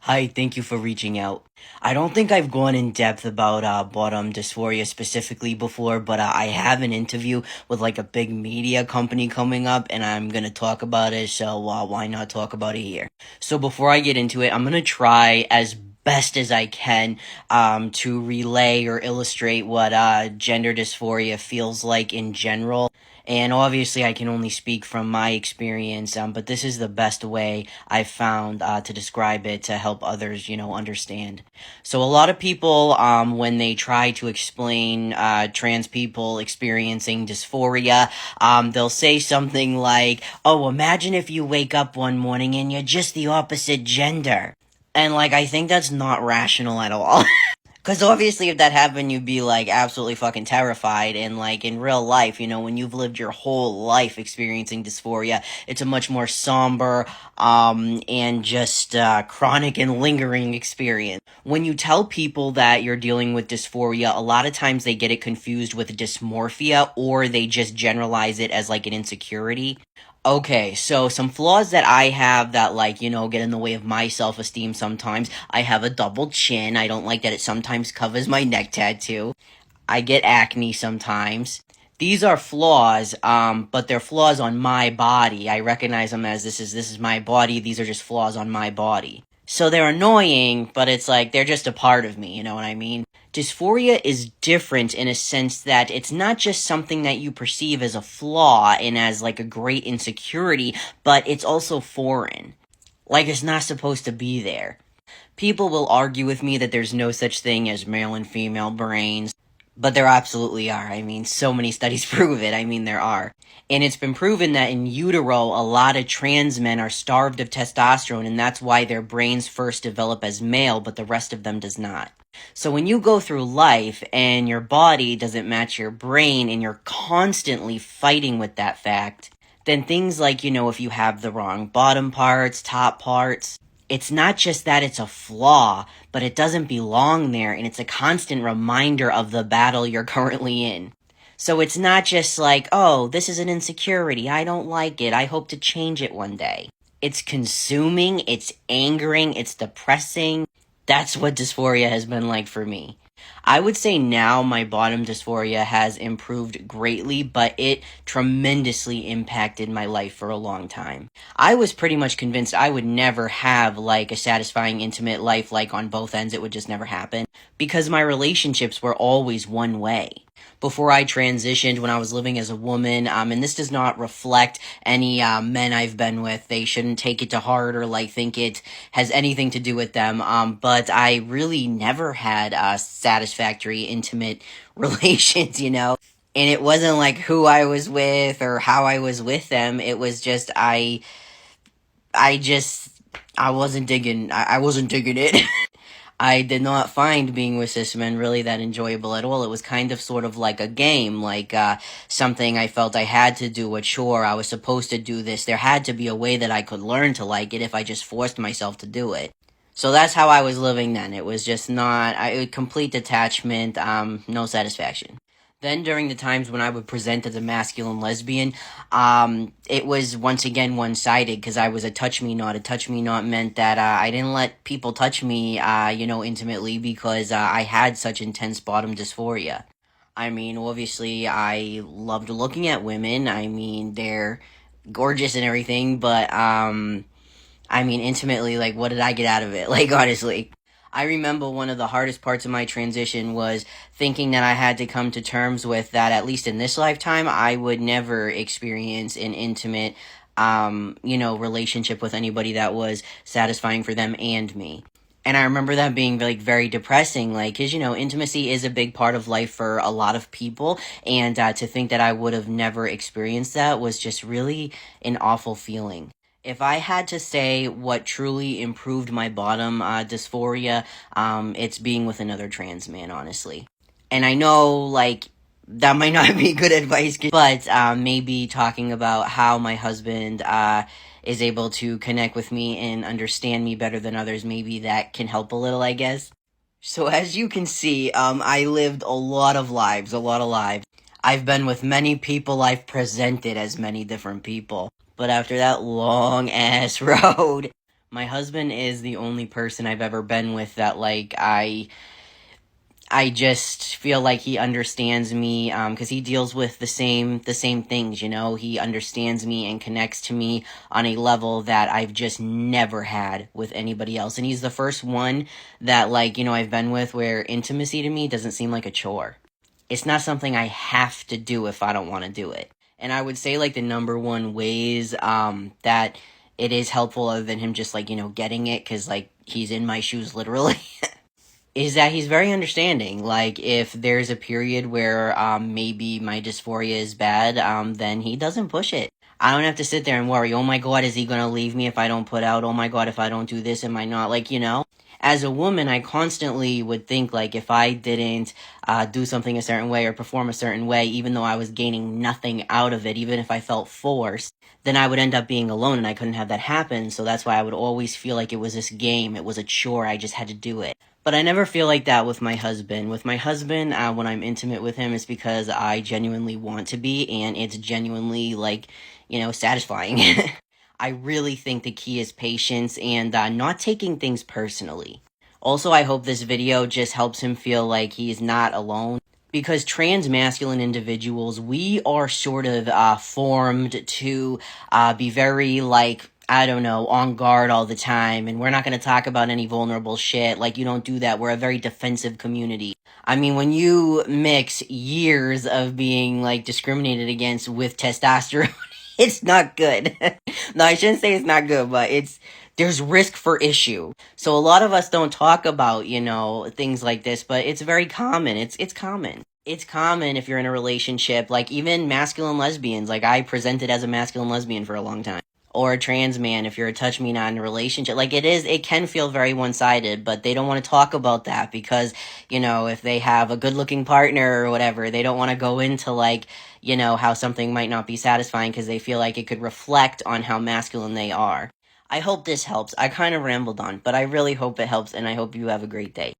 Hi, thank you for reaching out. I don't think I've gone in depth about bottom dysphoria specifically before, but I have an interview with like a big media company coming up, and I'm gonna talk about it. So why not talk about it here? So before I get into it, I'm gonna try as best as I can to relay or illustrate what gender dysphoria feels like in general. And obviously, I can only speak from my experience, but this is the best way I've found to describe it to help others, understand. So, a lot of people, when they try to explain trans people experiencing dysphoria, they'll say something like, "Oh, imagine if you wake up one morning and you're just the opposite gender." And, like, I think that's not rational at all. Because obviously, if that happened, you'd be like absolutely fucking terrified. And like in real life, when you've lived your whole life experiencing dysphoria, it's a much more somber, and just chronic and lingering experience. When you tell people that you're dealing with dysphoria, a lot of times they get it confused with dysmorphia, or they just generalize it as like an insecurity. Okay, so some flaws that I have that, like, get in the way of my self esteem sometimes. I have a double chin. I don't like that it sometimes covers my neck tattoo. I get acne sometimes. These are flaws, but they're flaws on my body. I recognize them as this is my body. These are just flaws on my body. So they're annoying, but it's like they're just a part of me, you know what I mean? Dysphoria is different in a sense that it's not just something that you perceive as a flaw and as like a great insecurity, but it's also foreign. Like it's not supposed to be there. People will argue with me that there's no such thing as male and female brains, but there absolutely are. I mean, so many studies prove it. I mean, there are. And it's been proven that in utero, a lot of trans men are starved of testosterone, and that's why their brains first develop as male, but the rest of them does not. So when you go through life and your body doesn't match your brain and you're constantly fighting with that fact, then things like, if you have the wrong bottom parts, top parts, it's not just that it's a flaw, but it doesn't belong there, and it's a constant reminder of the battle you're currently in. So it's not just like, oh, this is an insecurity, I don't like it, I hope to change it one day. It's consuming, it's angering, it's depressing. That's what dysphoria has been like for me. I would say now my bottom dysphoria has improved greatly, but it tremendously impacted my life for a long time. I was pretty much convinced I would never have like a satisfying intimate life, like on both ends. It would just never happen because my relationships were always one way. Before I transitioned, when I was living as a woman, and this does not reflect any men I've been with. They shouldn't take it to heart or like think it has anything to do with them. But I really never had satisfactory, intimate relations, And it wasn't like who I was with or how I was with them. It was just I just I wasn't digging. I wasn't digging it. I did not find being with cis men really that enjoyable at all. It was kind of sort of like a game, like something I felt I had to do, a chore. I was supposed to do this. There had to be a way that I could learn to like it if I just forced myself to do it. So that's how I was living then. It was just not, complete detachment, no satisfaction. Then during the times when I would present as a masculine lesbian, it was once again one-sided because I was a touch me not. A touch me not meant that I didn't let people touch me, intimately because I had such intense bottom dysphoria. I mean, obviously, I loved looking at women. I mean, they're gorgeous and everything, but, intimately, like, what did I get out of it? Like, honestly. I remember one of the hardest parts of my transition was thinking that I had to come to terms with that, at least in this lifetime, I would never experience an intimate, relationship with anybody that was satisfying for them and me. And I remember that being like very depressing, like, cause intimacy is a big part of life for a lot of people. And, to think that I would have never experienced that was just really an awful feeling. If I had to say what truly improved my bottom dysphoria, it's being with another trans man, honestly. And I know, like, that might not be good advice, but maybe talking about how my husband is able to connect with me and understand me better than others, maybe that can help a little, I guess. So as you can see, I lived a lot of lives, a lot of lives. I've been with many people, I've presented as many different people. But after that long ass road, My husband is the only person I've ever been with that like I just feel like he understands me because he deals with the same things. He understands me and connects to me on a level that I've just never had with anybody else. And he's the first one that like I've been with where intimacy to me doesn't seem like a chore. It's not something I have to do if I don't want to do it. And I would say like the number one ways that it is helpful other than him just like getting it because like he's in my shoes literally is that he's very understanding. Like, if there's a period where maybe my dysphoria is bad, then he doesn't push it. I don't have to sit there and worry, oh my god, is he gonna leave me if I don't put out? Oh my god, if I don't do this, am I not? Like, As a woman, I constantly would think, like, if I didn't do something a certain way or perform a certain way, even though I was gaining nothing out of it, even if I felt forced, then I would end up being alone and I couldn't have that happen. So that's why I would always feel like it was this game, it was a chore, I just had to do it. But I never feel like that with my husband. With my husband, when I'm intimate with him, it's because I genuinely want to be, and it's genuinely, like, satisfying. I really think the key is patience and not taking things personally. Also, I hope this video just helps him feel like he's not alone. Because trans masculine individuals, we are sort of formed to be very, like, I don't know, on guard all the time, and we're not going to talk about any vulnerable shit. Like, you don't do that. We're a very defensive community. I mean, when you mix years of being, like, discriminated against with testosterone, it's not good. No, I shouldn't say it's not good, but there's risk for issue. So a lot of us don't talk about, things like this, but it's very common. It's common. It's common if you're in a relationship, like even masculine lesbians, like I presented as a masculine lesbian for a long time. Or a trans man if you're a touch me not in a relationship. Like it can feel very one-sided, but they don't want to talk about that because, if they have a good-looking partner or whatever, they don't want to go into like, how something might not be satisfying because they feel like it could reflect on how masculine they are. I hope this helps. I kind of rambled on, but I really hope it helps, and I hope you have a great day.